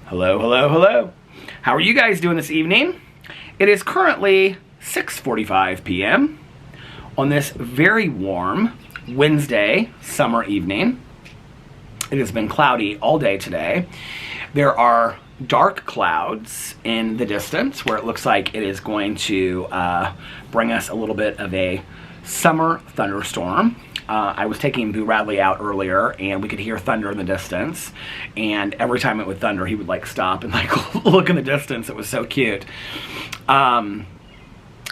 Hello, hello, hello. How are you guys doing this evening? It is currently 6:45 p.m. on this very warm Wednesday summer evening. It has been cloudy all day today. There are dark clouds in the distance where it looks like it is going to bring us a little bit of a summer thunderstorm. I was taking Boo Radley out earlier and we could hear thunder in the distance, and every time it would thunder he would like stop and like look in the distance. It was so cute. And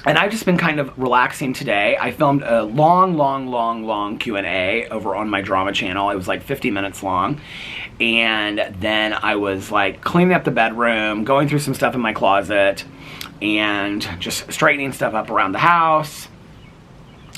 I've just been kind of relaxing today. I filmed a long Q&A over on my drama channel. It was like 50 minutes long. And then I was like cleaning up the bedroom, going through some stuff in my closet, and just straightening stuff up around the house.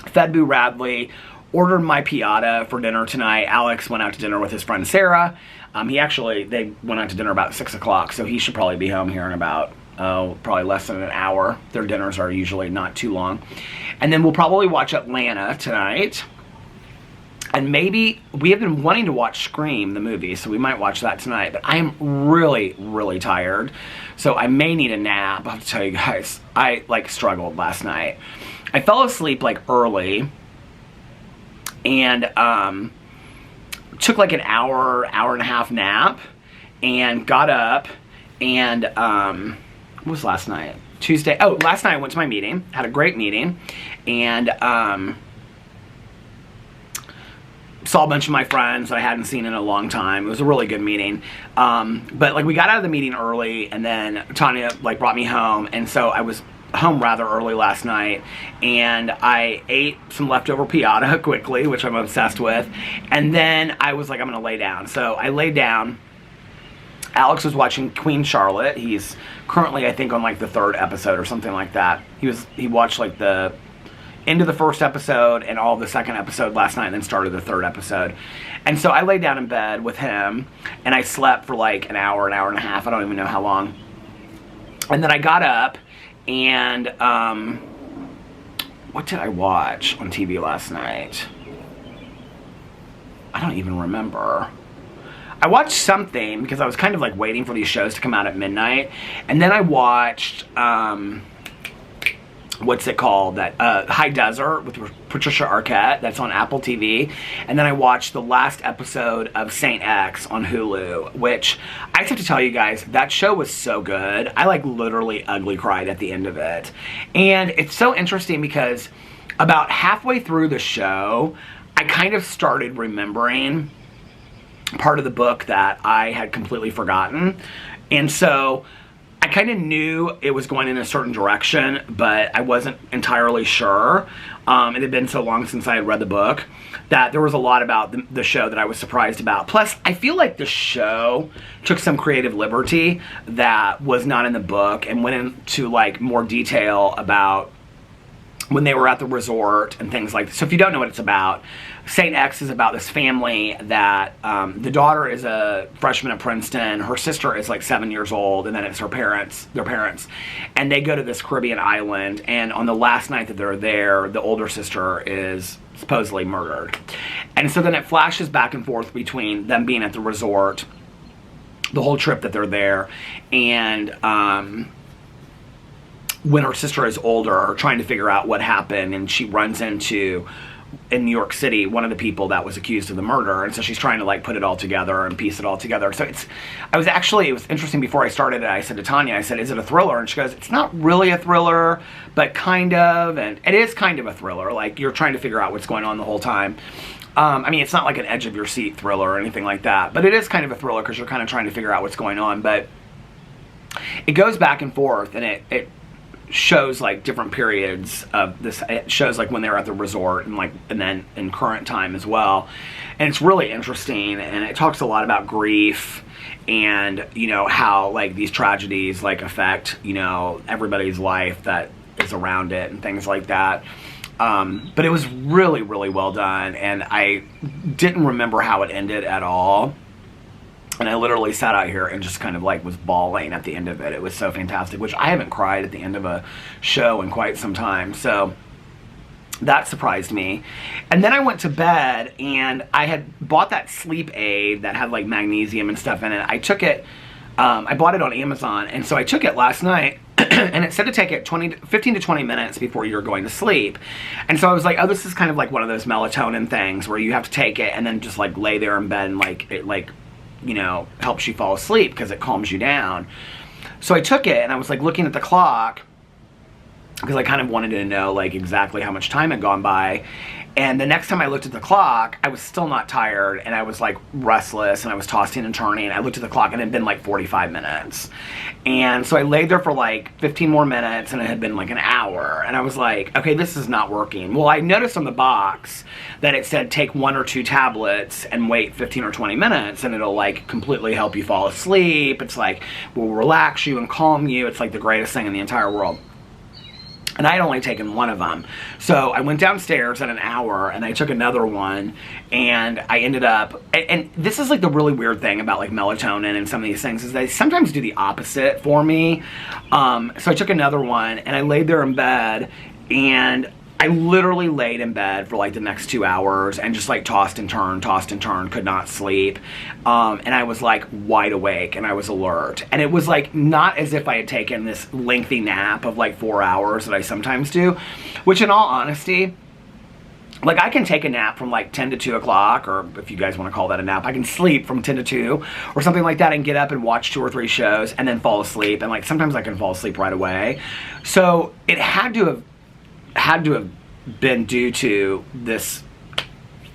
Fed Boo Radley, ordered my piata for dinner tonight. Alex went out to dinner with his friend Sarah. They went out to dinner about 6 o'clock, so he should probably be home here in about probably less than an hour. Their dinners are usually not too long. And then we'll probably watch Atlanta tonight. And maybe, we have been wanting to watch Scream, the movie, so we might watch that tonight. But I am really tired, so I may need a nap. I have to tell you guys, I like struggled last night. I fell asleep like early, and took like an hour and a half nap, and got up, and what was last night? Tuesday. Oh, last night I went to my meeting, had a great meeting, and saw a bunch of my friends I hadn't seen in a long time. It was a really good meeting. But like we got out of the meeting early, and then Tanya like brought me home, and so I was home rather early last night, and I ate some leftover piata quickly, which I'm obsessed with, and then I was like, I'm gonna lay down. So I laid down. Alex was watching Queen Charlotte. He's currently, I think, on like the 3rd episode or something like that. He watched like the end of the 1st episode and all of the 2nd episode last night, and then started the 3rd episode. And so I laid down in bed with him, and I slept for like an hour and a half. I don't even know how long. And then I got up, and what did I watch on TV last night? I don't even remember. I watched something because I was kind of like waiting for these shows to come out at midnight, and then I watched what's it called, that High Desert with Patricia Arquette, that's on Apple TV. And then I watched the last episode of Saint X on Hulu, which I just have to tell you guys, that show was so good. I like literally ugly cried at the end of it. And it's so interesting because about halfway through the show, I kind of started remembering part of the book that I had completely forgotten. And so I kind of knew it was going in a certain direction, but I wasn't entirely sure. It had been so long since I had read the book that there was a lot about the show that I was surprised about. Plus, I feel like the show took some creative liberty that was not in the book and went into like more detail about when they were at the resort and things like that. So if you don't know what it's about, Saint X is about this family that the daughter is a freshman at Princeton, her sister is like 7 years old, and then it's their parents, and they go to this Caribbean island, and on the last night that they're there, the older sister is supposedly murdered. And so then it flashes back and forth between them being at the resort, the whole trip that they're there, and when her sister is older, trying to figure out what happened, and she runs into, in New York City, one of the people that was accused of the murder, and so she's trying to like put it all together and piece it all together. So it was interesting. Before I started it, I said to Tanya, I said, is it a thriller? And she goes, it's not really a thriller, but kind of, and it is kind of a thriller. Like, you're trying to figure out what's going on the whole time. I mean, it's not like an edge of your seat thriller or anything like that, but it is kind of a thriller because you're kind of trying to figure out what's going on. But it goes back and forth, and it shows like different periods of this. It shows like when they were at the resort, and then in current time as well. And it's really interesting, and it talks a lot about grief and, you know, how like these tragedies like affect, you know, everybody's life that is around it and things like that. But it was really well done, and I didn't remember how it ended at all. And I literally sat out here and just kind of like was bawling at the end of it. It was so fantastic, which I haven't cried at the end of a show in quite some time. So that surprised me. And then I went to bed, and I had bought that sleep aid that had like magnesium and stuff in it. I took it I bought it on Amazon, and so I took it last night, and it said to take it 15 to 20 minutes before you're going to sleep. And so I was like, oh, this is kind of like one of those melatonin things where you have to take it and then just like lay there in bed and like it like, you know, helps you fall asleep because it calms you down. So I took it and I was like looking at the clock because I kind of wanted to know like exactly how much time had gone by. And the next time I looked at the clock, I was still not tired, and I was like restless, and I was tossing and turning. I looked at the clock, and it had been like 45 minutes. And so I laid there for like 15 more minutes, and it had been like an hour. And I was like, okay, this is not working. Well, I noticed on the box that it said take 1 or 2 tablets and wait 15 or 20 minutes, and it'll like completely help you fall asleep. It's like, will relax you and calm you. It's like the greatest thing in the entire world. And I had only taken one of them. So I went downstairs in an hour and I took another one, and I ended up, and this is like the really weird thing about like melatonin and some of these things is they sometimes do the opposite for me. So I took another one and I laid there in bed, and I literally laid in bed for like the next 2 hours and just like tossed and turned, could not sleep. And I was like wide awake and I was alert. And it was like not as if I had taken this lengthy nap of like 4 hours that I sometimes do, which in all honesty, like I can take a nap from like 10 to 2 o'clock, or if you guys want to call that a nap, I can sleep from 10 to 2 or something like that and get up and watch 2 or 3 shows and then fall asleep. And like sometimes I can fall asleep right away. So it had to have been due to this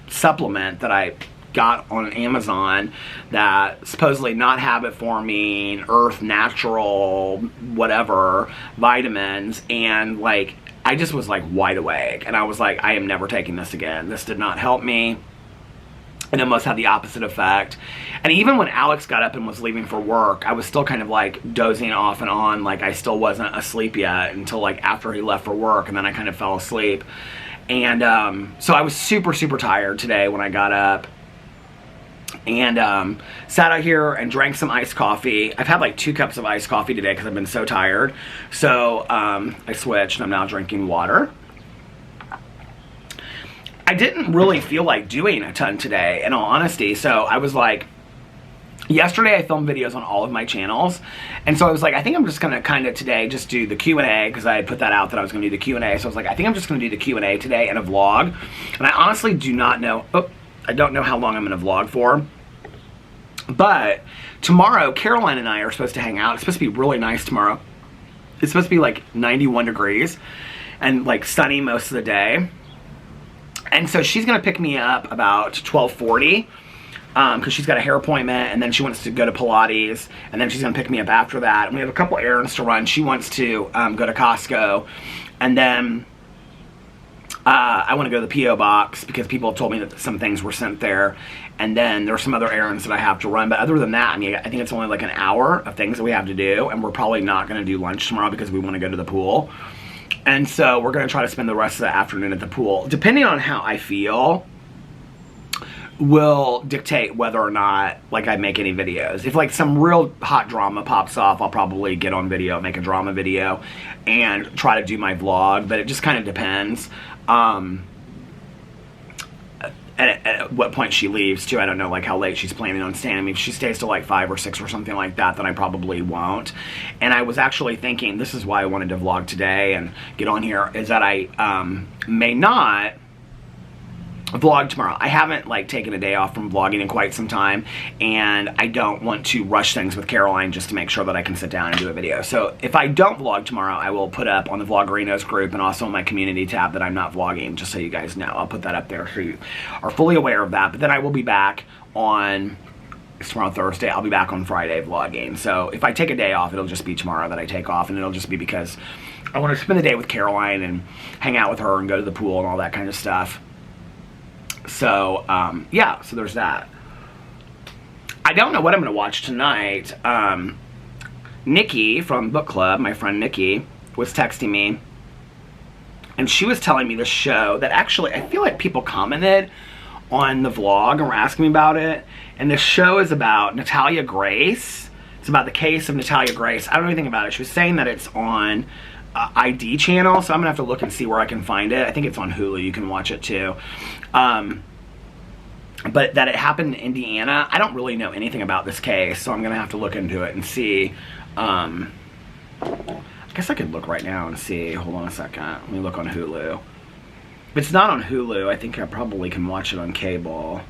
supplement that I got on Amazon that supposedly not habit forming, earth natural, whatever, vitamins, and like I just was like wide awake and I was like, I am never taking this again. This did not help me. It almost had the opposite effect. And even when Alex got up and was leaving for work, I was still kind of like dozing off and on, like I still wasn't asleep yet until like after he left for work, and then I kind of fell asleep. And so I was super, super tired today when I got up, and sat out here and drank some iced coffee. I've had like 2 cups of iced coffee today because I've been so tired. So I switched and I'm now drinking water. I didn't really feel like doing a ton today, in all honesty. So I was like, yesterday I filmed videos on all of my channels. And so I was like, I think I'm just going to kind of today just do the Q&A, because I had put that out that I was going to do the Q&A. So I was like, I think I'm just going to do the Q&A today and a vlog. And I honestly do not know, I don't know how long I'm going to vlog for. But tomorrow, Caroline and I are supposed to hang out. It's supposed to be really nice tomorrow. It's supposed to be like 91 degrees and like sunny most of the day. And so she's going to pick me up about 12:40 because she's got a hair appointment, and then she wants to go to Pilates, and then she's going to pick me up after that. And we have a couple errands to run. She wants to go to Costco, and then I want to go to the P.O. box because people have told me that some things were sent there. And then there's some other errands that I have to run. But other than that, I mean, I think it's only like an hour of things that we have to do, and we're probably not going to do lunch tomorrow because we want to go to the pool. And so we're going to try to spend the rest of the afternoon at the pool. Depending on how I feel will dictate whether or not like I make any videos. If like some real hot drama pops off, I'll probably get on video, make a drama video, and try to do my vlog. But it just kind of depends. At what point she leaves too. I don't know like how late she's planning on staying. I mean, if she stays till like 5 or 6 or something like that, then I probably won't. And I was actually thinking, this is why I wanted to vlog today and get on here, is that I may not vlog tomorrow. I haven't like taken a day off from vlogging in quite some time, and I don't want to rush things with Caroline just to make sure that I can sit down and do a video. So if I don't vlog tomorrow, I will put up on the Vloggerinos group and also on my community tab that I'm not vlogging, just so you guys know. I'll put that up there so you are fully aware of that. But then I will be back on, it's tomorrow Thursday, I'll be back on Friday vlogging. So if I take a day off, it'll just be tomorrow that I take off, and it'll just be because I want to spend the day with Caroline and hang out with her and go to the pool and all that kind of stuff. So, yeah, so there's that. I don't know what I'm going to watch tonight. Nikki from Book Club, my friend Nikki, was texting me, and she was telling me this show that actually, I feel like people commented on the vlog and were asking me about it, and this show is about Natalia Grace. It's about the case of Natalia Grace. I don't know anything about it. She was saying that it's on ID channel, so I'm gonna have to look and see where I can find it. I think it's on Hulu. You can watch it too. but that it happened in Indiana. I don't really know anything about this case, so I'm gonna have to look into it and see. I guess I could look right now and see. Hold on a second. Let me look on Hulu. If it's not on Hulu, I think I probably can watch it on cable.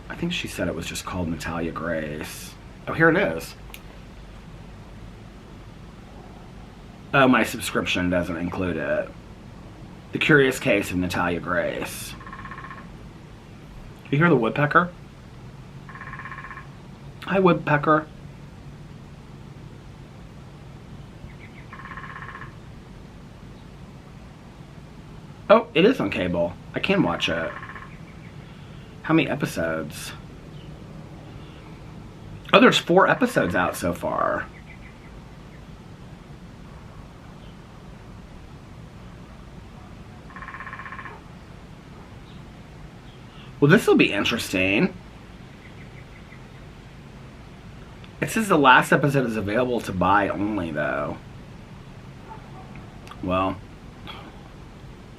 I think she said it was just called Natalia Grace. Oh, here it is. Oh, my subscription doesn't include it. The Curious Case of Natalia Grace. You hear the woodpecker? Hi, woodpecker. Oh, it is on cable. I can watch it. How many episodes? Oh, there's 4 episodes out so far. Well, this will be interesting. It says the last episode is available to buy only, though. Well,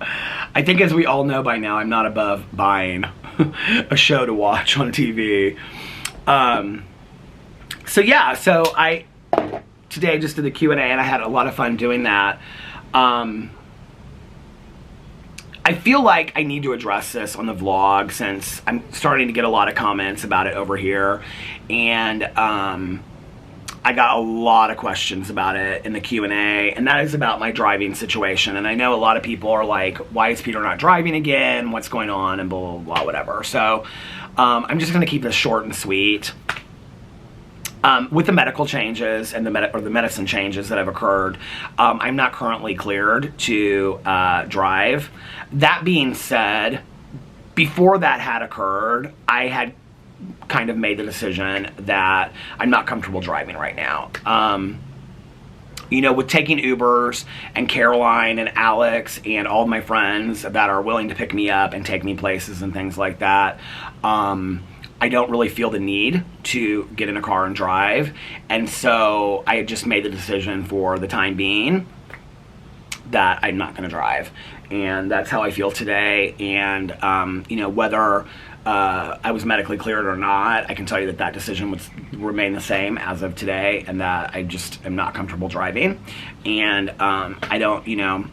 I think as we all know by now, I'm not above buying a show to watch on TV. So yeah, so I today just did the Q&A and I had a lot of fun doing that. I feel like I need to address this on the vlog since I'm starting to get a lot of comments about it over here, and I got a lot of questions about it in the Q&A, and that is about my driving situation. And I know a lot of people are like, why is Peter not driving again? What's going on? And blah, blah, blah, whatever. So I'm just going to keep this short and sweet. With the medical changes and the medicine changes that have occurred, I'm not currently cleared to drive. That being said, before that had occurred, I had kind of made the decision that I'm not comfortable driving right now. You know, with taking Ubers and Caroline and Alex and all of my friends that are willing to pick me up and take me places and things like that, I don't really feel the need to get in a car and drive. And so I had just made the decision for the time being that I'm not going to drive. And that's how I feel today. And, you know, whether I was medically cleared or not, I can tell you that that decision would remain the same as of today, and that I just am not comfortable driving. And I don't, you know,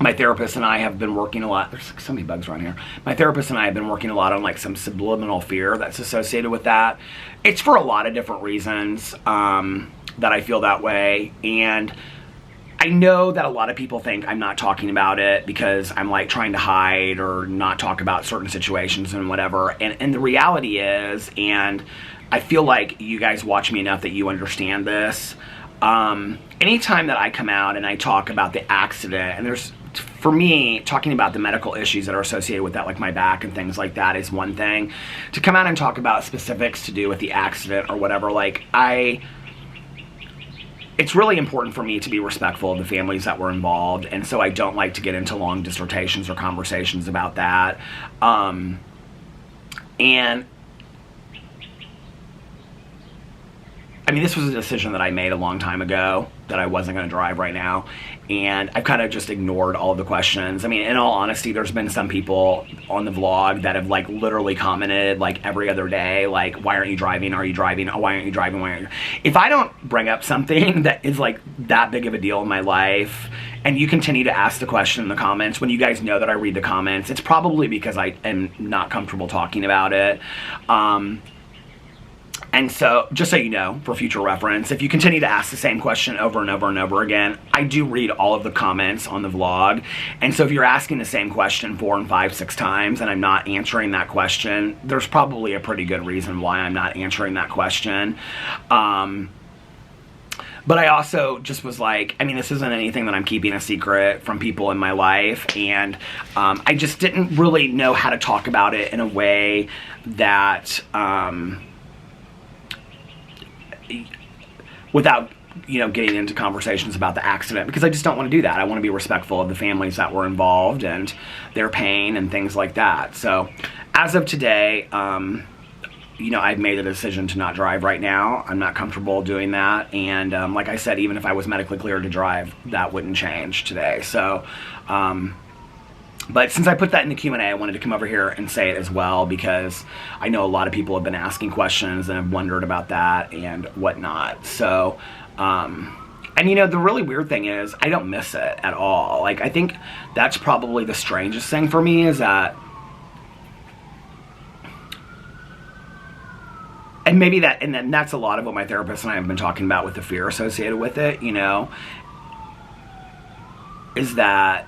my therapist and I have been working a lot. There's so many bugs around here. My therapist and I have been working a lot on like some subliminal fear that's associated with that. It's for a lot of different reasons that I feel that way. And I know that a lot of people think I'm not talking about it because I'm like trying to hide or not talk about certain situations and whatever. And the reality is, and I feel like you guys watch me enough that you understand this. Anytime that I come out and I talk about the accident, and there's, for me, talking about the medical issues that are associated with that, like my back and things like that, is one thing. To come out and talk about specifics to do with the accident or whatever, like it's really important for me to be respectful of the families that were involved, and so I don't like to get into long dissertations or conversations about that. And I mean, this was a decision that I made a long time ago that I wasn't going to drive right now, and I've kind of just ignored all of the questions. I mean, in all honesty, there's been some people on the vlog that have like literally commented like every other day, like, why aren't you driving? Are you driving? Oh, why aren't you driving? Why aren't you? If I don't bring up something that is like that big of a deal in my life, and you continue to ask the question in the comments, when you guys know that I read the comments, it's probably because I am not comfortable talking about it. And so, just so you know, for future reference, if you continue to ask the same question over and over and over again, I do read all of the comments on the vlog. And so if you're asking the same question 4 and 5, 6 times and I'm not answering that question, there's probably a pretty good reason why I'm not answering that question. But I also just was like, I mean, this isn't anything that I'm keeping a secret from people in my life. And I just didn't really know how to talk about it in a way that... without, you know, getting into conversations about the accident, because I just don't want to do that. I want to be respectful of the families that were involved and their pain and things like that. So as of today, you know, I've made a decision to not drive right now. I'm not comfortable doing that. And like I said, even if I was medically cleared to drive, that wouldn't change today. So But since I put that in the Q&A, I wanted to come over here and say it as well, because I know a lot of people have been asking questions and have wondered about that and whatnot. So, and you know, the really weird thing is I don't miss it at all. Like, I think that's probably the strangest thing for me, is that, and maybe that, and then that's a lot of what my therapist and I have been talking about with the fear associated with it, you know, is that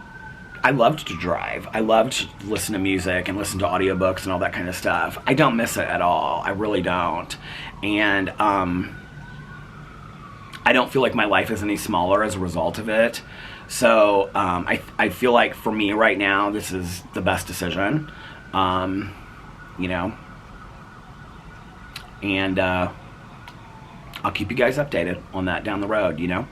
I loved to drive. I loved to listen to music and listen to audiobooks and all that kind of stuff. I don't miss it at all. I really don't. And I don't feel like my life is any smaller as a result of it. So I feel like for me right now, this is the best decision, you know. And I'll keep you guys updated on that down the road, you know.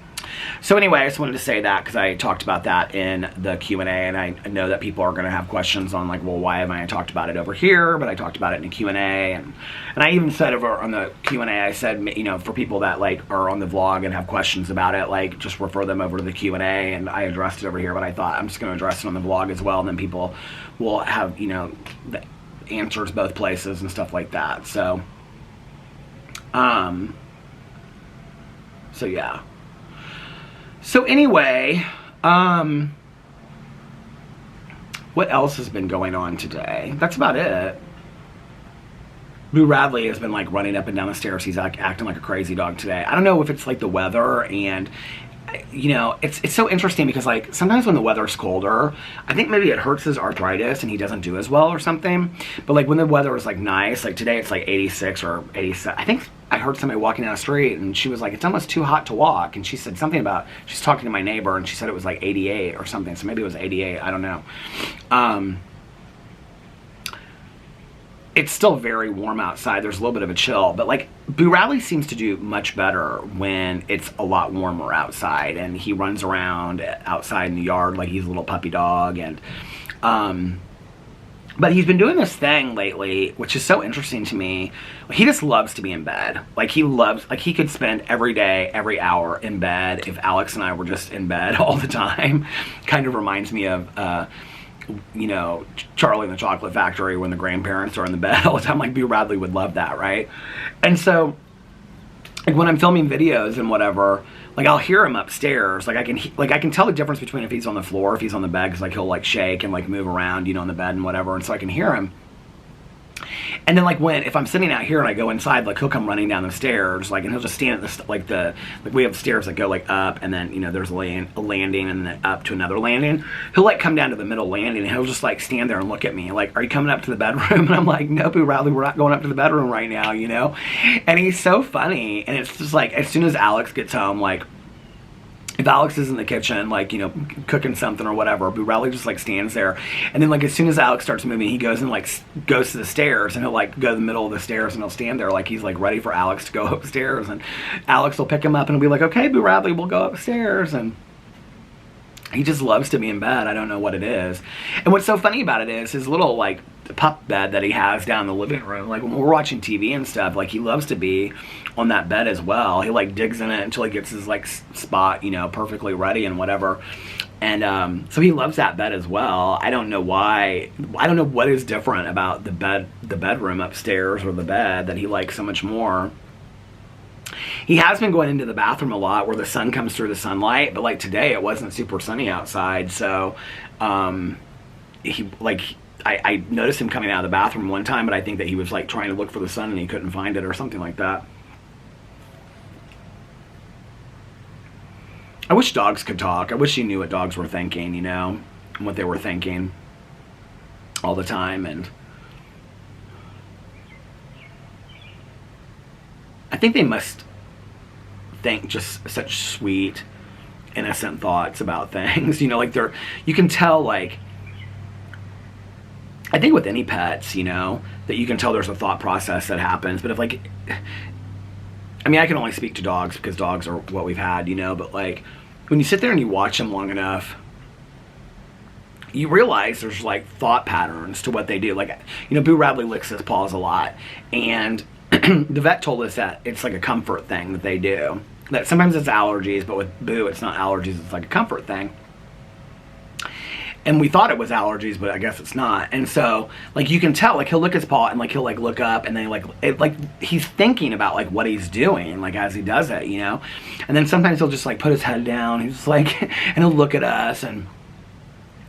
So anyway, I just wanted to say that because I talked about that in the Q&A, and I know that people are going to have questions on, like, well, why haven't I talked about it over here? But I talked about it in the Q&A, and I even said over on the Q&A, I said, you know, for people that, like, are on the vlog and have questions about it, like, just refer them over to the Q&A, and I addressed it over here, but I thought I'm just going to address it on the vlog as well, and then people will have, you know, the answers both places and stuff like that. So, so yeah. So anyway, what else has been going on today? That's about it. Boo Radley has been like running up and down the stairs. He's like acting like a crazy dog today. I don't know if it's like the weather, and you know, it's so interesting because like sometimes when the weather's colder, I think maybe it hurts his arthritis and he doesn't do as well or something. But like when the weather is like nice, like today it's like 86 or 87. I think I heard somebody walking down the street and she was like, it's almost too hot to walk. And she said something about, she's talking to my neighbor and she said it was like 88 or something. So maybe it was 88, I don't know. It's still very warm outside. There's a little bit of a chill, but like Boo Radley seems to do much better when it's a lot warmer outside, and he runs around outside in the yard like he's a little puppy dog. And but he's been doing this thing lately, which is so interesting to me. He just loves to be in bed. Like he loves, like he could spend every day, every hour in bed if Alex and I were just in bed all the time. Kind of reminds me of you know, Charlie and the Chocolate Factory, when the grandparents are in the bed all the time. Like Boo Radley would love that, right? And so like when I'm filming videos and whatever, like I'll hear him upstairs. Like I can tell the difference between if he's on the floor, if he's on the bed, because like he'll like shake and like move around, you know, in the bed and whatever, and so I can hear him. And then like if I'm sitting out here and I go inside, like he'll come running down the stairs, like, and he'll just stand at the, like we have stairs that go like up, and then, you know, there's a landing and then up to another landing. He'll like come down to the middle landing and he'll just like stand there and look at me like, are you coming up to the bedroom? And I'm like, no, Boo Radley, we're not going up to the bedroom right now, you know? And he's so funny. And it's just like, as soon as Alex gets home, like, if Alex is in the kitchen, like, you know, cooking something or whatever, Boo Radley just like stands there. And then like as soon as Alex starts moving, he goes and like goes to the stairs, and he'll like go to the middle of the stairs and he'll stand there like he's like ready for Alex to go upstairs. And Alex will pick him up and he'll be like, okay, Boo Radley, we'll go upstairs. And he just loves to be in bed. I don't know what it is. And what's so funny about it is his little like pup bed that he has down in the living room. Like when we're watching TV and stuff, like he loves to be on that bed as well. He like digs in it until he gets his like spot, you know, perfectly ready and whatever. And so he loves that bed as well. I don't know why. I don't know what is different about the bedroom upstairs or the bed that he likes so much more. He has been going into the bathroom a lot where the sun comes through the sunlight, but like today it wasn't super sunny outside, so he like I noticed him coming out of the bathroom one time, but I think that he was like trying to look for the sun and he couldn't find it or something like that. I wish dogs could talk. I wish you knew what dogs were thinking, you know, and what they were thinking all the time. And I think they must think just such sweet, innocent thoughts about things, you know, like you can tell, like, I think with any pets, you know, that you can tell there's a thought process that happens. But if like, I mean, I can only speak to dogs because dogs are what we've had, you know, but like when you sit there and you watch them long enough, you realize there's like thought patterns to what they do. Like, you know, Boo Radley licks his paws a lot, and the vet told us that it's like a comfort thing that they do. That sometimes it's allergies, but with Boo, it's not allergies, it's like a comfort thing. And we thought it was allergies, but I guess it's not. And so, like, you can tell, like, he'll lick his paw and, like, he'll, like, look up and then, like, he's thinking about, like, what he's doing, like, as he does it, you know? And then sometimes he'll just, like, put his head down. He's just, like, and he'll look at us, and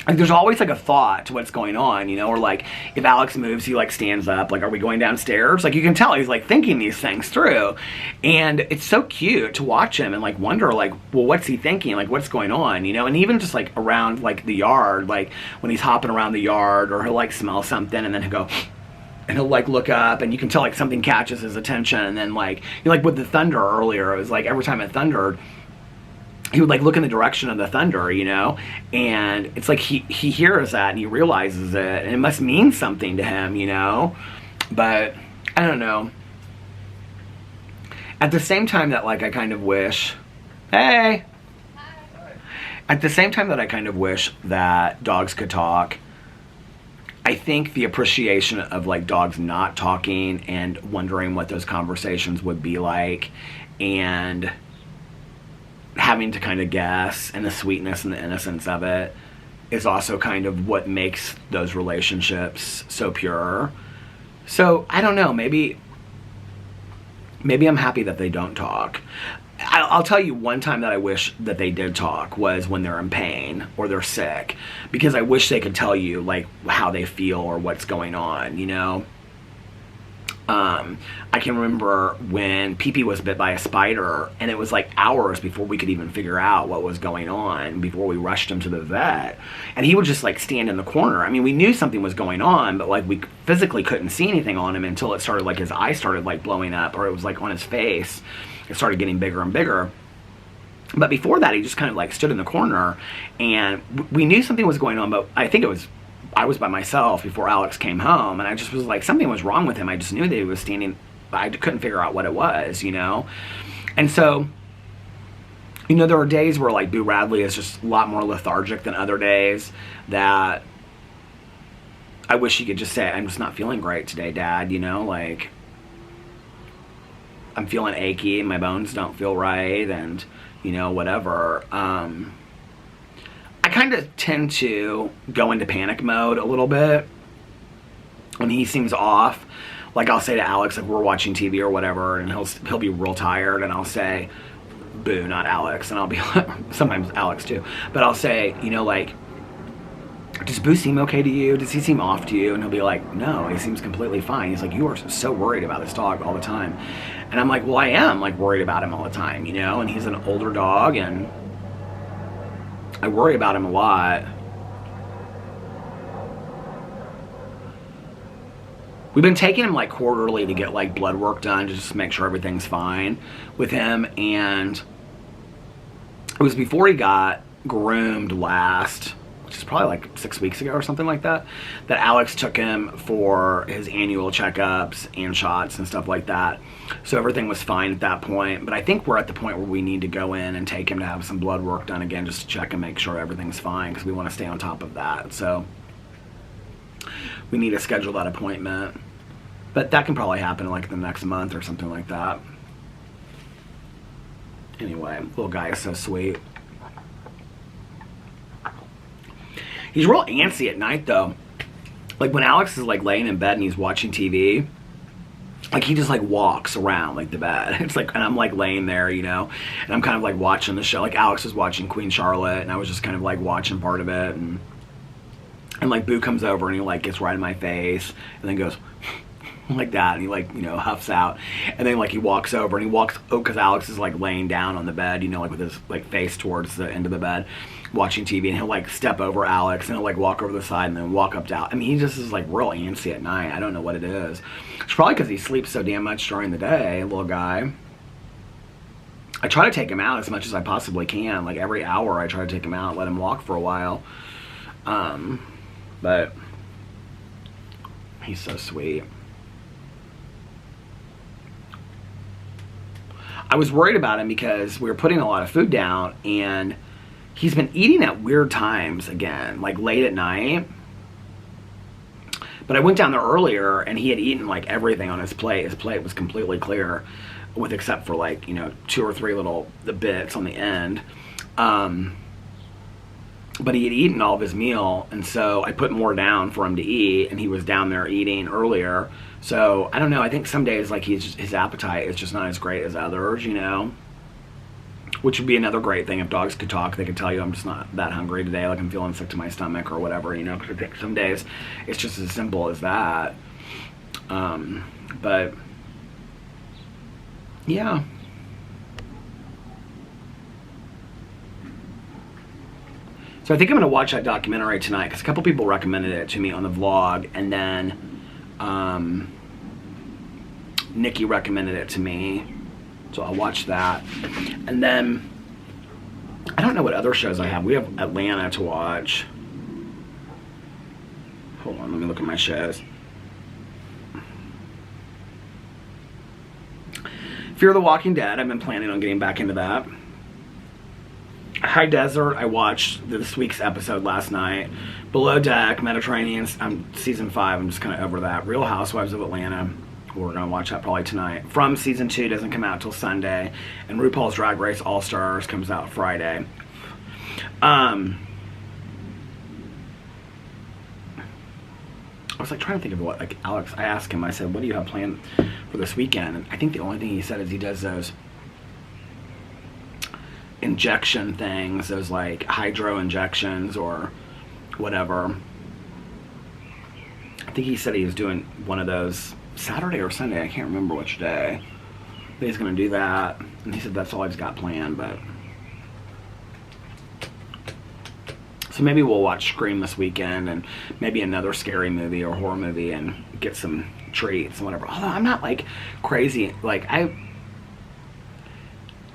like, there's always, like, a thought to what's going on, you know? Or, like, if Alex moves, he, like, stands up. Like, are we going downstairs? Like, you can tell he's, like, thinking these things through. And it's so cute to watch him and, like, wonder, like, well, what's he thinking? Like, what's going on, you know? And even just, like, around, like, the yard, like, when he's hopping around the yard, or he'll, like, smell something, and then he'll go, and he'll, like, look up, and you can tell, like, something catches his attention. And then, like, you know, like, with the thunder earlier, it was, like, every time it thundered, he would, like, look in the direction of the thunder, you know? And it's like he hears that and he realizes it, and it must mean something to him, you know? But I don't know. At the same time that, like, I kind of wish, hey! At the same time that I kind of wish that dogs could talk, I think the appreciation of, like, dogs not talking and wondering what those conversations would be like, and having to kind of guess, and the sweetness and the innocence of it is also kind of what makes those relationships so pure. So I don't know, maybe I'm happy that they don't talk. I'll tell you one time that I wish that they did talk was when they're in pain or they're sick, because I wish they could tell you, like, how they feel or what's going on, you know? I can remember when Pee-Pee was bit by a spider, and it was like hours before we could even figure out what was going on, before we rushed him to the vet. And he would just, like, stand in the corner. I mean, we knew something was going on, but, like, we physically couldn't see anything on him until it started, like, his eyes started, like, blowing up, or it was, like, on his face. It started getting bigger and bigger. But before that, he just kind of, like, stood in the corner, and we knew something was going on, but I think I was by myself before Alex came home, and I just was like, something was wrong with him. I just knew that he was standing, I couldn't figure out what it was, you know? And so, you know, there are days where, like, Boo Radley is just a lot more lethargic than other days, that I wish he could just say, I'm just not feeling great today, Dad, you know? Like, I'm feeling achy, my bones don't feel right, and, you know, whatever. I kind of tend to go into panic mode a little bit when he seems off. Like, I'll say to Alex, like, we're watching TV or whatever, and he'll be real tired, and I'll say, Boo, not Alex, and I'll be sometimes Alex too, but I'll say, you know, like, does Boo seem okay to you? Does he seem off to you? And he'll be like, no, he seems completely fine. He's like, you are so worried about this dog all the time. And I'm like, well, I am, like, worried about him all the time, you know? And he's an older dog, and I worry about him a lot. We've been taking him, like, quarterly to get, like, blood work done, just to make sure everything's fine with him. And it was before he got groomed last, which is probably like 6 weeks ago or something like that, that Alex took him for his annual checkups and shots and stuff like that. So everything was fine at that point. But I think we're at the point where we need to go in and take him to have some blood work done again, just to check and make sure everything's fine, because we want to stay on top of that. So we need to schedule that appointment. But that can probably happen, like, the next month or something like that. Anyway, little guy is so sweet. He's real antsy at night, though. Like, when Alex is, like, laying in bed and he's watching TV, like, he just, like, walks around, like, the bed. It's like, and I'm, like, laying there, you know, and I'm kind of, like, watching the show. Like, Alex was watching Queen Charlotte, and I was just kind of, like, watching part of it, and like, Boo comes over, and he, like, gets right in my face, and then goes like that, and he, like, you know, huffs out, and then, like, he walks over, and he walks, because Alex is, like, laying down on the bed, you know, like, with his, like, face towards the end of the bed, watching TV, and he'll, like, step over Alex, and he'll, like, walk over the side, and then walk up to Alex. I mean, he just is, like, real antsy at night. I don't know what it is. It's probably because he sleeps so damn much during the day, little guy. I try to take him out as much as I possibly can. Like, every hour I try to take him out, let him walk for a while. But he's so sweet. I was worried about him because we were putting a lot of food down, and he's been eating at weird times again, like late at night. But I went down there earlier, and he had eaten, like, everything on his plate. His plate was completely clear, with except for, like, you know, 2 or 3 little bits on the end. And but he had eaten all of his meal, and so I put more down for him to eat, and he was down there eating earlier. So I don't know, I think some days like his appetite is just not as great as others, you know, which would be another great thing. If dogs could talk, they could tell you I'm just not that hungry today, like I'm feeling sick to my stomach or whatever, you know, because I think some days it's just as simple as that. But yeah. So I think I'm going to watch that documentary tonight, because a couple people recommended it to me on the vlog, and then Nikki recommended it to me, so I'll watch that. And then I don't know what other shows I have. We have Atlanta to watch. Hold on, let me look at my shows. Fear the Walking Dead, I've been planning on getting back into that. High Desert, I watched this week's episode last night. Below Deck, Mediterranean, season 5, I'm just kind of over that. Real Housewives of Atlanta, we're going to watch that probably tonight. From season 2 doesn't come out till Sunday. And RuPaul's Drag Race All Stars comes out Friday. I was like trying to think of what, like Alex, I asked him, I said, what do you have planned for this weekend? And I think the only thing he said is he does those injection things, those like hydro injections or whatever. I think he said he was doing one of those Saturday or Sunday, I can't remember which day, but he's gonna do that, and he said that's all he's got planned. But so maybe we'll watch Scream this weekend, and maybe another scary movie or horror movie, and get some treats and whatever. Although I'm not like crazy, like I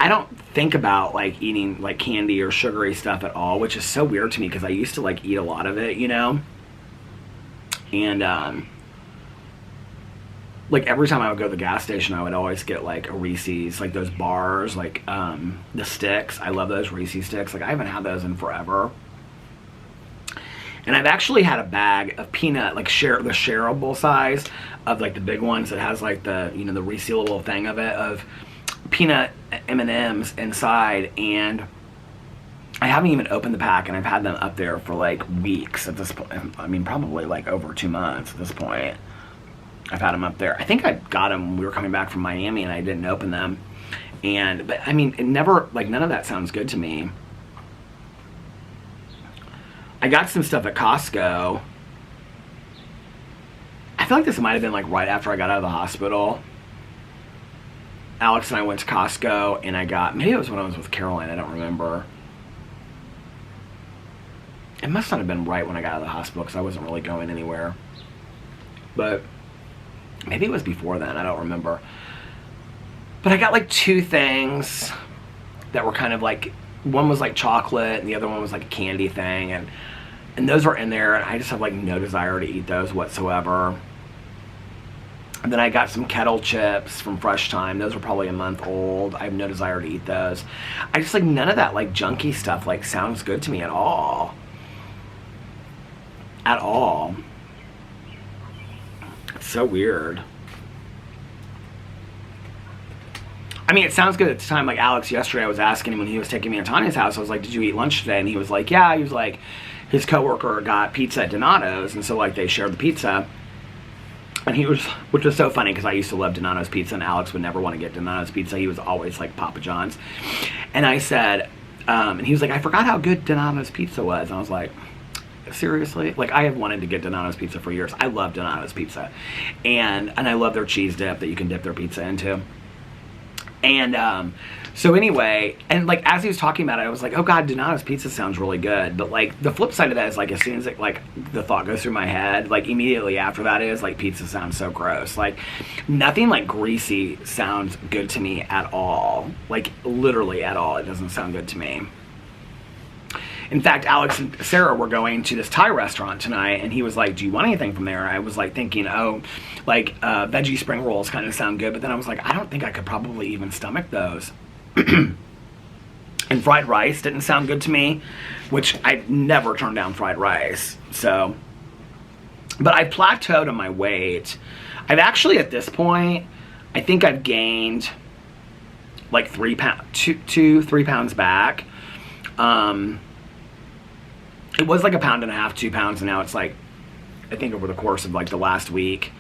don't think about like eating like candy or sugary stuff at all, which is so weird to me, because I used to like eat a lot of it, you know. And like every time I would go to the gas station, I would always get like a Reese's, like those bars, like the sticks. I love those Reese's sticks. Like I haven't had those in forever. And I've actually had a bag of peanut, like the shareable size of like the big ones that has like the, you know, the resealable thing of it, of peanut M&Ms inside, and I haven't even opened the pack, and I've had them up there for like weeks at this point. I mean, probably like over 2 months at this point. I've had them up there. I think I got them when we were coming back from Miami, and I didn't open them. But I mean, it never, like, none of that sounds good to me. I got some stuff at Costco. I feel like this might have been like right after I got out of the hospital. Alex and I went to Costco, and I got, maybe it was when I was with Caroline, I don't remember. It must not have been right when I got out of the hospital, because I wasn't really going anywhere. But maybe it was before then, I don't remember. But I got like 2 things that were kind of like, one was like chocolate, and the other one was like a candy thing, and those were in there, and I just have like no desire to eat those whatsoever. And then I got some kettle chips from Fresh Time. Those were probably a month old. I have no desire to eat those. I just like, none of that like junky stuff like sounds good to me at all. At all. It's so weird. I mean, it sounds good at the time. Like Alex yesterday, I was asking him when he was taking me to Tanya's house, I was like, did you eat lunch today? And he was like, yeah. He was like, his coworker got pizza at Donato's, and so like they shared the pizza. And he was, which was so funny, because I used to love Donato's pizza, and Alex would never want to get Donato's pizza. He was always like Papa John's. And I said, and he was like, I forgot how good Donato's pizza was. And I was like, seriously? Like, I have wanted to get Donato's pizza for years. I love Donato's pizza. And I love their cheese dip that you can dip their pizza into. And so anyway, and like as he was talking about it, I was like, oh God, Donato's pizza sounds really good. But like the flip side of that is like, as soon as it, like the thought goes through my head, like immediately after that is like, pizza sounds so gross. Like nothing like greasy sounds good to me at all. Like literally at all. It doesn't sound good to me. In fact, Alex and Sarah were going to this Thai restaurant tonight, and he was like, do you want anything from there? I was like thinking, oh, like veggie spring rolls kind of sound good, but then I was like, I don't think I could probably even stomach those. And fried rice didn't sound good to me, which I never turned down fried rice. So, but I plateaued on my weight. I've actually, at this point, I think I've gained like 3 pounds back. It was like a pound and a half, 2 pounds, and now it's like, I think over the course of like the last week,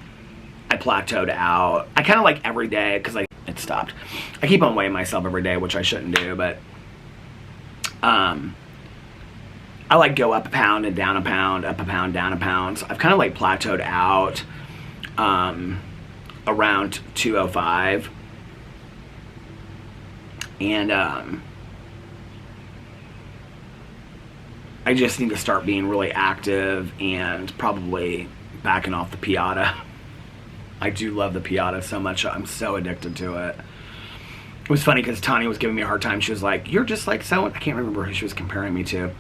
I plateaued out. I kind of like every day, because it stopped. I keep on weighing myself every day, which I shouldn't do, but I like go up a pound and down a pound, up a pound, down a pound. So I've kind of like plateaued out around 205. And I just need to start being really active and probably backing off the Piata. I do love the Piata so much. I'm so addicted to it. It was funny because Tanya was giving me a hard time. She was like, you're just like so... I can't remember who she was comparing me to.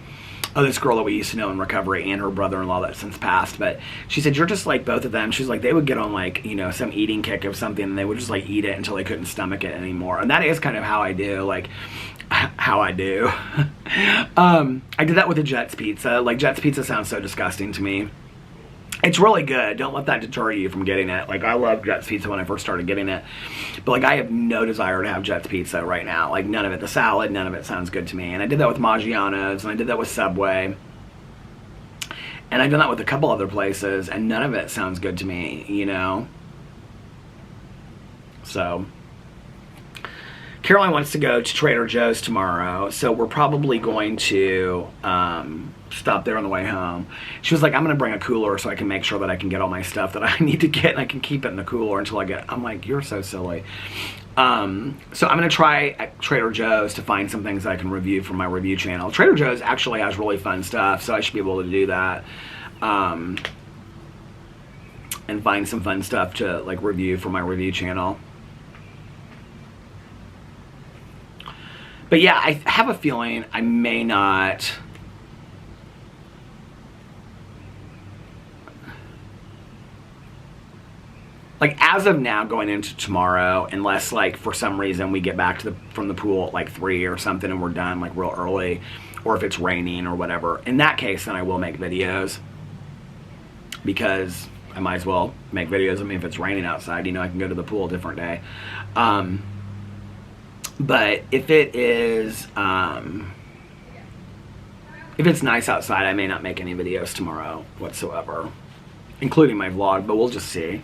Oh, this girl that we used to know in recovery and her brother-in-law that's since passed. But she said, you're just like both of them. She's like, they would get on like, you know, some eating kick of something and they would just like eat it until they couldn't stomach it anymore. And that is kind of how I do, like, how I do. I did that with the Jets Pizza. Like, Jets Pizza sounds so disgusting to me. It's really good. Don't let that deter you from getting it. Like, I loved Jets Pizza when I first started getting it. But, like, I have no desire to have Jets Pizza right now. Like, none of it. The salad, none of it sounds good to me. And I did that with Maggiano's, and I did that with Subway. And I've done that with a couple other places, and none of it sounds good to me, you know? So, Caroline wants to go to Trader Joe's tomorrow, so we're probably going to stop there on the way home. She was like, I'm going to bring a cooler so I can make sure that I can get all my stuff that I need to get, and I can keep it in the cooler until I get it. I'm like, you're so silly. So I'm going to try at Trader Joe's to find some things that I can review for my review channel. Trader Joe's actually has really fun stuff, so I should be able to do that. And find some fun stuff to like review for my review channel. But yeah, I have a feeling I may not... Like, as of now, going into tomorrow, unless, like, for some reason we get back from the pool at, like, 3 or something and we're done, like, real early, or if it's raining or whatever, in that case, then I will make videos. Because I might as well make videos. I mean, if it's raining outside, you know, I can go to the pool a different day. But if it is, if it's nice outside, I may not make any videos tomorrow whatsoever, including my vlog, but we'll just see.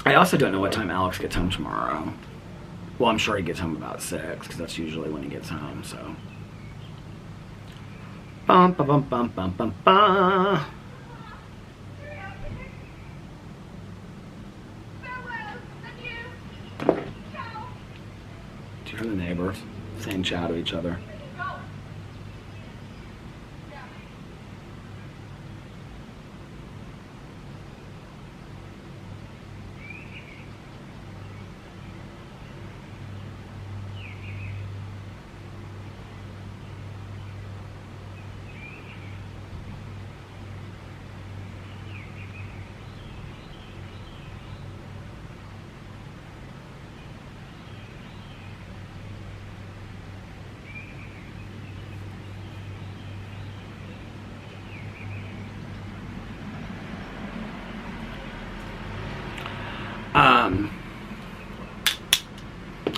I also don't know what time Alex gets home tomorrow. Well, I'm sure he gets home about 6, because that's usually when he gets home, so. Bum, ba, bum, bum, bum, bum, bum. Do you hear the neighbors saying ciao to each other?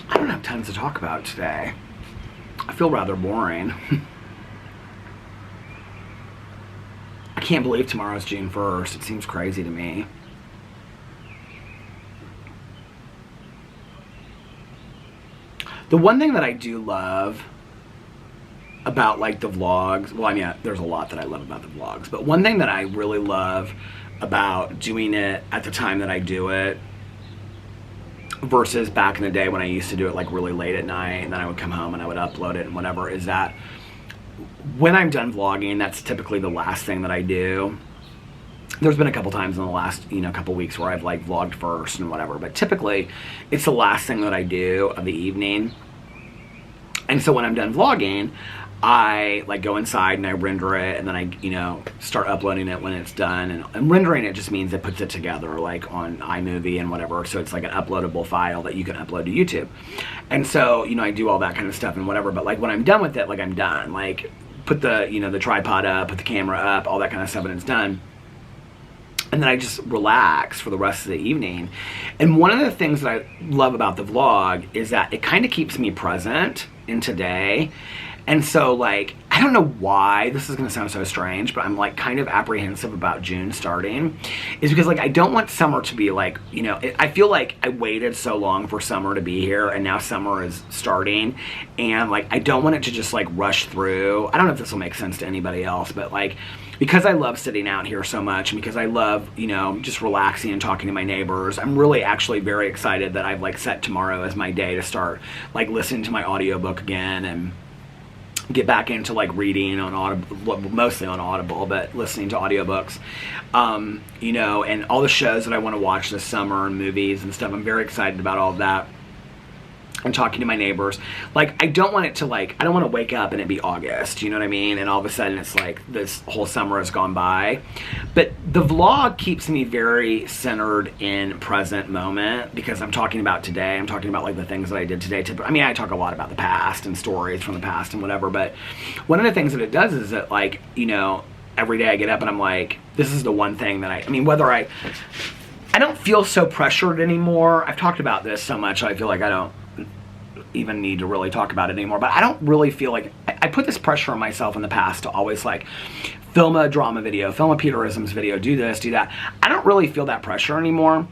I don't have tons to talk about today. I feel rather boring. I can't believe tomorrow's June 1st. It seems crazy to me. The one thing that I do love about like the vlogs, well, I mean, there's a lot that I love about the vlogs, but one thing that I really love about doing it at the time that I do it versus back in the day when I used to do it like really late at night and then I would come home and I would upload it and whatever, is that when I'm done vlogging, that's typically the last thing that I do. There's been a couple times in the last, you know, couple weeks where I've like vlogged first and whatever, but typically it's the last thing that I do of the evening. And so when I'm done vlogging, I like go inside and I render it, and then I, you know, start uploading it when it's done. And rendering it just means it puts it together like on iMovie and whatever, so it's like an uploadable file that you can upload to YouTube. And so, you know, I do all that kind of stuff and whatever, but like when I'm done with it, like I'm done. Like put the, you know, the tripod up, put the camera up, all that kind of stuff, and it's done. And then I just relax for the rest of the evening. And one of the things that I love about the vlog is that it kind of keeps me present in today. And so, like, I don't know why this is going to sound so strange, but I'm, like, kind of apprehensive about June starting. Is because, like, I don't want summer to be, like, you know, I feel like I waited so long for summer to be here, and now summer is starting. And, like, I don't want it to just, like, rush through. I don't know if this will make sense to anybody else, but, like, because I love sitting out here so much, and because I love, you know, just relaxing and talking to my neighbors, I'm really actually very excited that I've, like, set tomorrow as my day to start, like, listening to my audiobook again and get back into, like, reading on Audible, mostly on Audible, but listening to audiobooks, you know, and all the shows that I want to watch this summer and movies and stuff. I'm very excited about all of that. And talking to my neighbors. Like, I don't want it to, like, I don't want to wake up and it be August, you know what I mean? And all of a sudden it's like this whole summer has gone by. But the vlog keeps me very centered in present moment, because I'm talking about today. I'm talking about, like, the things that I did today. I mean, I talk a lot about the past and stories from the past and whatever, but one of the things that it does is that, like, you know, every day I get up and I'm like, this is the one thing that I mean, whether I don't feel so pressured anymore. I've talked about this so much, I feel like I don't even need to really talk about it anymore, but I don't really feel like I put this pressure on myself in the past to always, like, film a drama video, film a Peterisms video, do this, do that. I don't really feel that pressure anymore.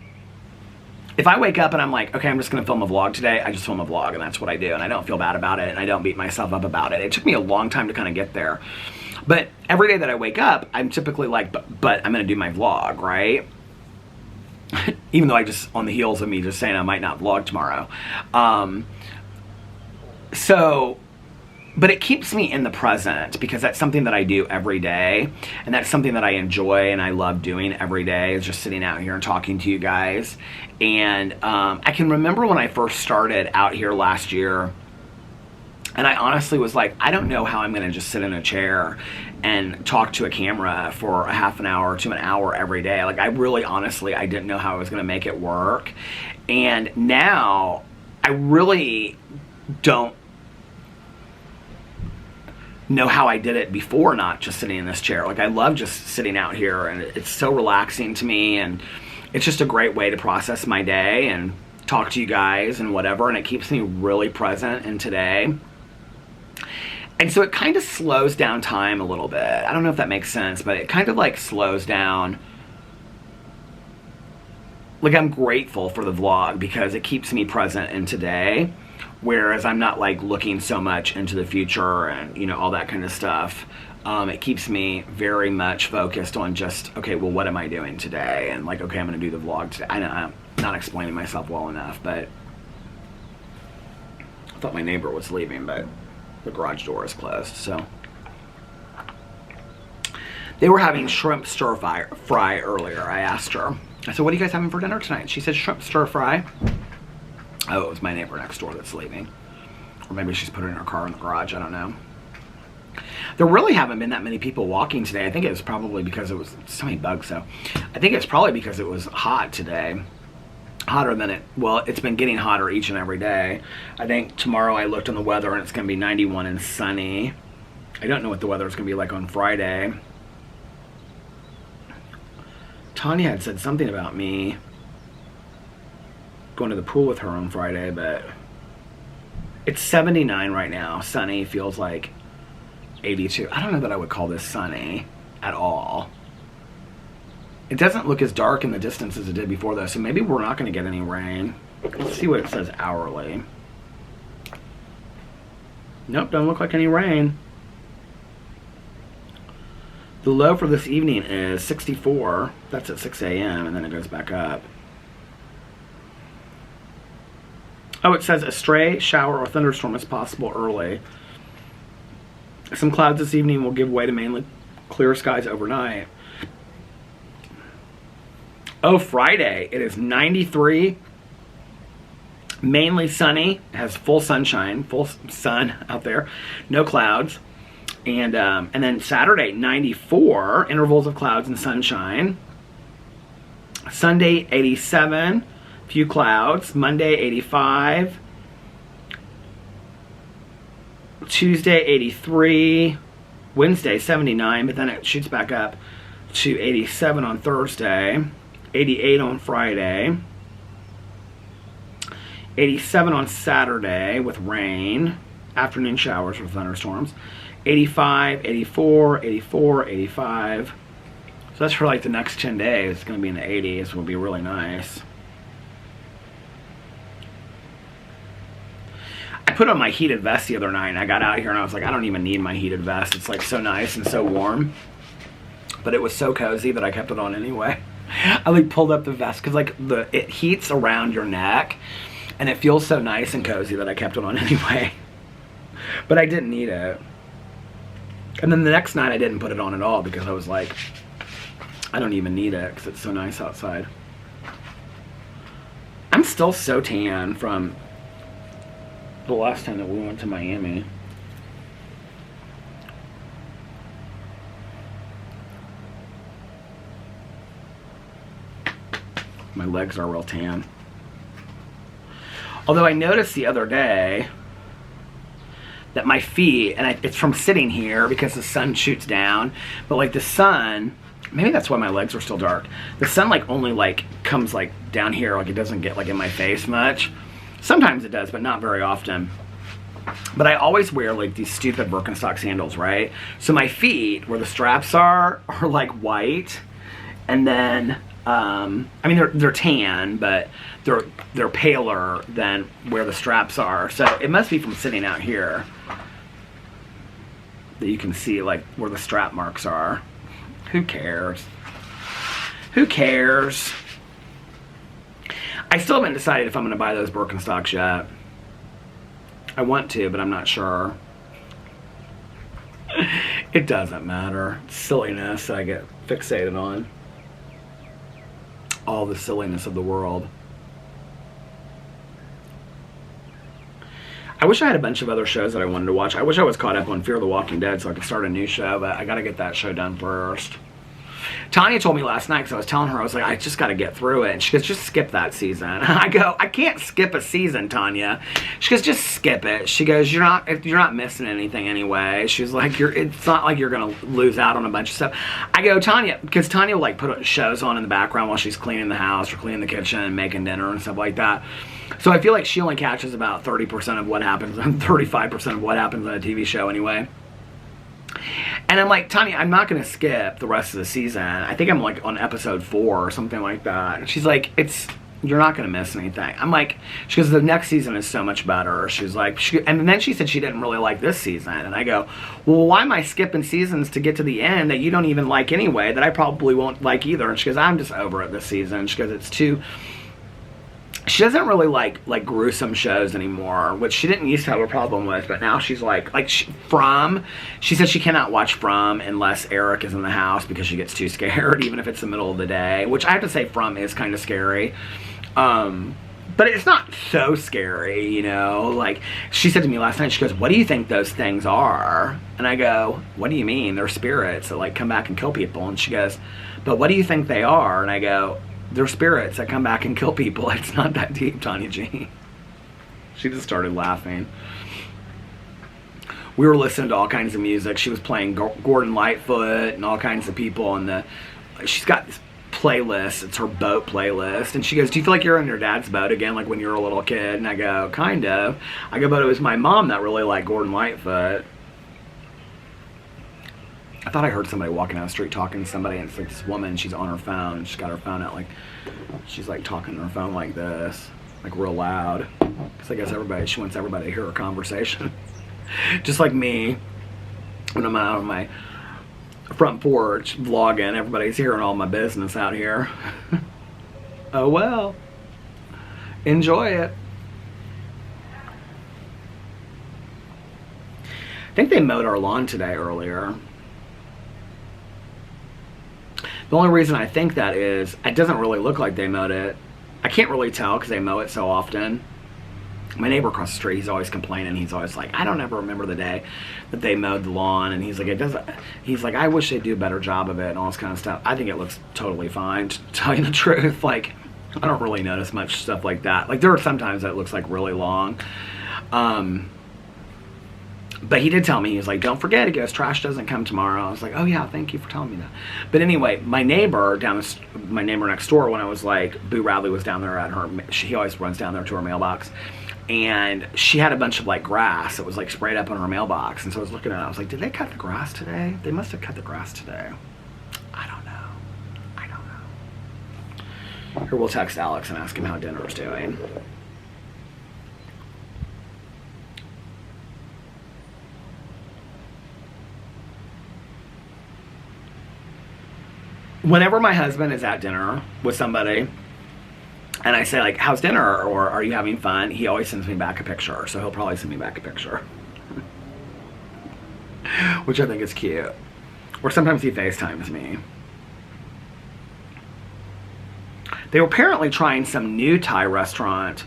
If I wake up and I'm like, okay, I'm just gonna film a vlog today, I just film a vlog, and that's what I do, and I don't feel bad about it, and I don't beat myself up about it. It took me a long time to kind of get there, but every day that I wake up, I'm typically like, but I'm gonna do my vlog, right? Even though I just, on the heels of me just saying I might not vlog tomorrow. So, but it keeps me in the present, because that's something that I do every day, and that's something that I enjoy and I love doing every day, is just sitting out here and talking to you guys. And I can remember when I first started out here last year, and I honestly was like, I don't know how I'm going to just sit in a chair and talk to a camera for a half an hour to an hour every day. Like, I really, honestly, I didn't know how I was going to make it work. And now I really don't know how I did it before, not just sitting in this chair. Like, I love just sitting out here, and it's so relaxing to me, and it's just a great way to process my day and talk to you guys and whatever, and it keeps me really present in today. And so it kind of slows down time a little bit. I don't know if that makes sense, but it kind of, like, slows down. Like, I'm grateful for the vlog because it keeps me present in today, whereas I'm not, like, looking so much into the future and, you know, all that kind of stuff. It keeps me very much focused on just, okay, well, what am I doing today? And, like, okay, I'm going to do the vlog today. I know I'm not explaining myself well enough, but I thought my neighbor was leaving, but the garage door is closed, so. They were having shrimp stir fry earlier. I asked her. I said, what are you guys having for dinner tonight? She said shrimp stir fry. Oh, it was my neighbor next door that's leaving. Or maybe she's putting her car in the garage, I don't know. There really haven't been that many people walking today. I think it was probably because it was so many bugs, so. I think it's probably because it was hot today. Hotter than it, well, it's been getting hotter each and every day. I think tomorrow I looked on the weather and it's gonna be 91 and sunny. I don't know what the weather is gonna be like on Friday. Tanya had said something about me going to the pool with her on Friday, but it's 79 right now. Sunny, feels like 82. I don't know that I would call this sunny at all. It doesn't look as dark in the distance as it did before, though, so maybe we're not going to get any rain. Let's see what it says hourly. Nope, don't look like any rain. The low for this evening is 64. That's at 6 a.m., and then it goes back up. Oh, it says a stray shower or thunderstorm is possible early. Some clouds this evening will give way to mainly clear skies overnight. Oh, Friday, it is 93, mainly sunny, it has full sunshine, full sun out there, no clouds. And then Saturday, 94, intervals of clouds and sunshine. Sunday, 87, few clouds. Monday, 85. Tuesday, 83. Wednesday, 79, but then it shoots back up to 87 on Thursday. 88 on Friday. 87 on Saturday with rain. Afternoon showers or thunderstorms. 85, 84, 84, 85. So that's for like the next 10 days. It's going to be in the 80s. It will be really nice. I put on my heated vest the other night and I got out here and I was like, I don't even need my heated vest. It's like so nice and so warm. But it was so cozy that I kept it on anyway. I like pulled up the vest because like it heats around your neck and it feels so nice and cozy that I kept it on anyway. But I didn't need it. And then the next night I didn't put it on at all because I was like, I don't even need it because it's so nice outside. I'm still so tan from the last time that we went to Miami. My legs are real tan. Although I noticed the other day that my feet, and it's from sitting here because the sun shoots down, but like the sun, maybe that's why my legs are still dark. The sun like only like comes like down here, like it doesn't get like in my face much. Sometimes it does, but not very often. But I always wear like these stupid Birkenstock sandals, right? So my feet, where the straps are like white, and then I mean they're tan, but they're paler than where the straps are. So it must be from sitting out here that you can see like where the strap marks are. Who cares? Who cares? I still haven't decided if I'm going to buy those Birkenstocks yet. I want to, but I'm not sure. It doesn't matter. It's silliness that I get fixated on. All the silliness of the world. I wish I had a bunch of other shows that I wanted to watch. I wish I was caught up on Fear the Walking Dead so I could start a new show, but I gotta get that show done first. Tanya told me last night, because I was telling her, I was like, I just gotta get through it. And she goes, just skip that season. I go, I can't skip a season, Tanya. She goes, just skip it. She goes, you're not missing anything anyway. She's like, it's not like you're gonna lose out on a bunch of stuff. I go, Tanya, because Tanya will like put shows on in the background while she's cleaning the house or cleaning the kitchen and making dinner and stuff like that. So I feel like she only catches about 30% of what happens, and 35% of what happens on a TV show anyway. And I'm like, Tanya, I'm not going to skip the rest of the season. I think I'm like on episode 4 or something like that. And she's like, you're not going to miss anything. I'm like, she goes, the next season is so much better. She's like, and then she said she didn't really like this season. And I go, well, why am I skipping seasons to get to the end that you don't even like anyway, that I probably won't like either? And she goes, I'm just over it this season. She goes, it's too... She doesn't really like gruesome shows anymore, which she didn't used to have a problem with, but now she's From. She said she cannot watch From unless Eric is in the house because she gets too scared, even if it's the middle of the day, which I have to say From is kind of scary. But it's not so scary, you know? Like, she said to me last night, she goes, what do you think those things are? And I go, what do you mean? They're spirits that like come back and kill people. And she goes, but what do you think they are? And I go, they're spirits that come back and kill people. It's not that deep, Tanya G. She just started laughing. We were listening to all kinds of music. She was playing Gordon Lightfoot and all kinds of people. And she's got this playlist. It's her boat playlist. And she goes, do you feel like you're on your dad's boat again, like when you were a little kid? And I go, kind of. I go, but it was my mom that really liked Gordon Lightfoot. I thought I heard somebody walking down the street talking to somebody, and it's like this woman, she's on her phone, and she's got her phone out, like, she's like talking to her phone like this, like real loud, because I guess she wants everybody to hear her conversation. Just like me, when I'm out on my front porch vlogging, everybody's hearing all my business out here. Oh well, enjoy it. I think they mowed our lawn today earlier. The only reason I think that is, it doesn't really look like they mowed it. I can't really tell because they mow it so often. My neighbor across the street, he's always complaining. He's always like, I don't ever remember the day that they mowed the lawn. And he's like, he's like, I wish they'd do a better job of it and all this kind of stuff. I think it looks totally fine, to tell you the truth. Like, I don't really notice much stuff like that. Like, there are sometimes that it looks like really long. But he did tell me, he was like, don't forget, he goes, trash doesn't come tomorrow. I was like, oh yeah, thank you for telling me that. But anyway, my neighbor next door, when I was like, Boo Radley was down there at her, he always runs down there to her mailbox. and she had a bunch of like grass that was like sprayed up on her mailbox. And so I was looking at it, I was like, did they cut the grass today? They must have cut the grass today. I don't know. I don't know. Here, we'll text Alex and ask him how dinner's doing. Whenever my husband is at dinner with somebody and I say like, how's dinner, or are you having fun, he always sends me back a picture. So he'll probably send me back a picture. Which I think is cute. Or sometimes he FaceTimes me. They were apparently trying some new Thai restaurant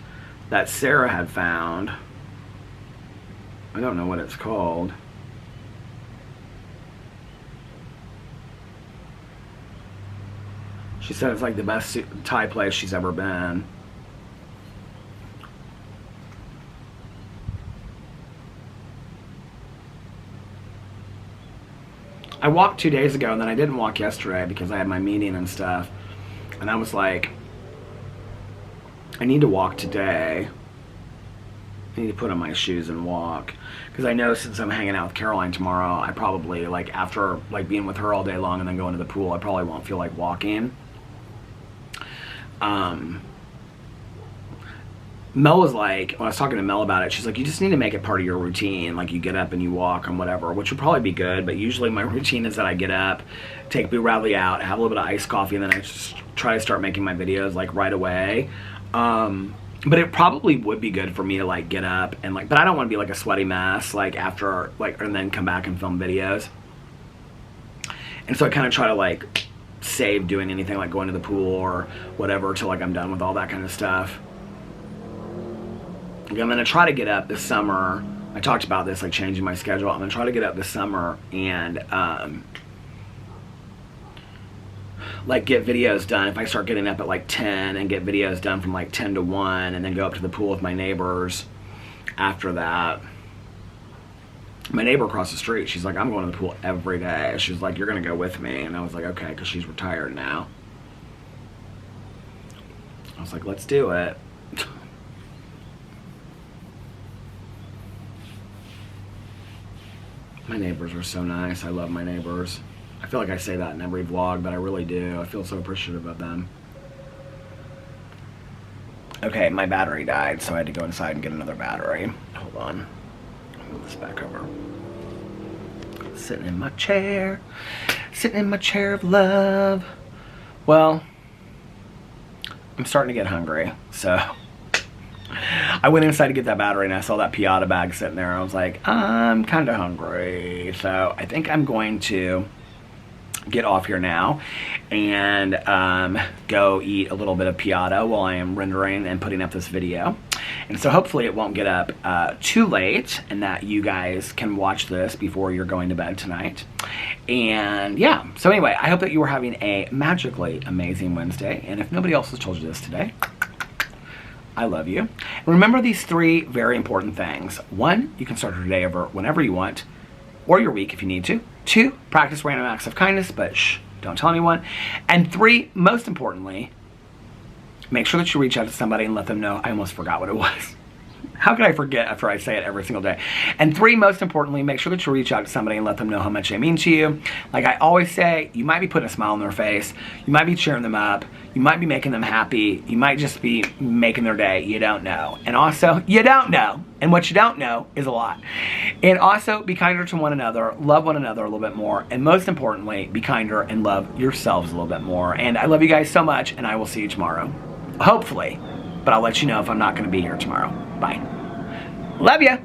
that Sarah had found. I don't know what it's called. She said it's like the best Thai place she's ever been. I walked 2 days ago and then I didn't walk yesterday because I had my meeting and stuff. And I was like, I need to walk today. I need to put on my shoes and walk. Because I know since I'm hanging out with Caroline tomorrow, I probably, like after like being with her all day long and then going to the pool, I probably won't feel like walking. Mel was like, when I was talking to Mel about it, she's like, you just need to make it part of your routine. Like you get up and you walk and whatever, which would probably be good. But usually my routine is that I get up, take Boo Radley out, have a little bit of iced coffee, and then I just try to start making my videos like right away. But it probably would be good for me to like get up and like, but I don't want to be like a sweaty mess like after like, and then come back and film videos. And so I kind of try to like save doing anything like going to the pool or whatever till like I'm done with all that kind of stuff. I'm gonna try to get up this summer. I talked about this, like changing my schedule. I'm gonna try to get up this summer and like get videos done. If I start getting up at like 10 and get videos done from like 10 to 1 and then go up to the pool with my neighbors after that. My neighbor across the street, she's like, I'm going to the pool every day. She's like, you're gonna go with me. And I was like, okay, because she's retired now. I was like, let's do it. My neighbors are so nice. I love my neighbors. I feel like I say that in every vlog, but I really do. I feel so appreciative of them. Okay, my battery died, so I had to go inside and get another battery. Hold on. I'll move this back over. Sitting in my chair. Sitting in my chair of love. Well, I'm starting to get hungry, so I went inside to get that battery and I saw that Piata bag sitting there. I was like, I'm kind of hungry. So I think I'm going to get off here now and go eat a little bit of Piata while I am rendering and putting up this video. And so hopefully it won't get up too late and that you guys can watch this before you're going to bed tonight. And yeah, so anyway, I hope that you are having a magically amazing Wednesday. And if nobody else has told you this today, I love you. Remember these 3 very important things. 1, you can start your day over whenever you want, or your week if you need to. 2, practice random acts of kindness, but shh, don't tell anyone. And 3, most importantly, make sure that you reach out to somebody and let them know. I almost forgot what it was. How could I forget after I say it every single day? And 3, most importantly, make sure that you reach out to somebody and let them know how much they mean to you. Like I always say, you might be putting a smile on their face. You might be cheering them up. You might be making them happy. You might just be making their day. You don't know. And also, you don't know. And what you don't know is a lot. And also, be kinder to one another. Love one another a little bit more. And most importantly, be kinder and love yourselves a little bit more. And I love you guys so much, and I will see you tomorrow. Hopefully. But I'll let you know if I'm not going to be here tomorrow. Bye. Love ya.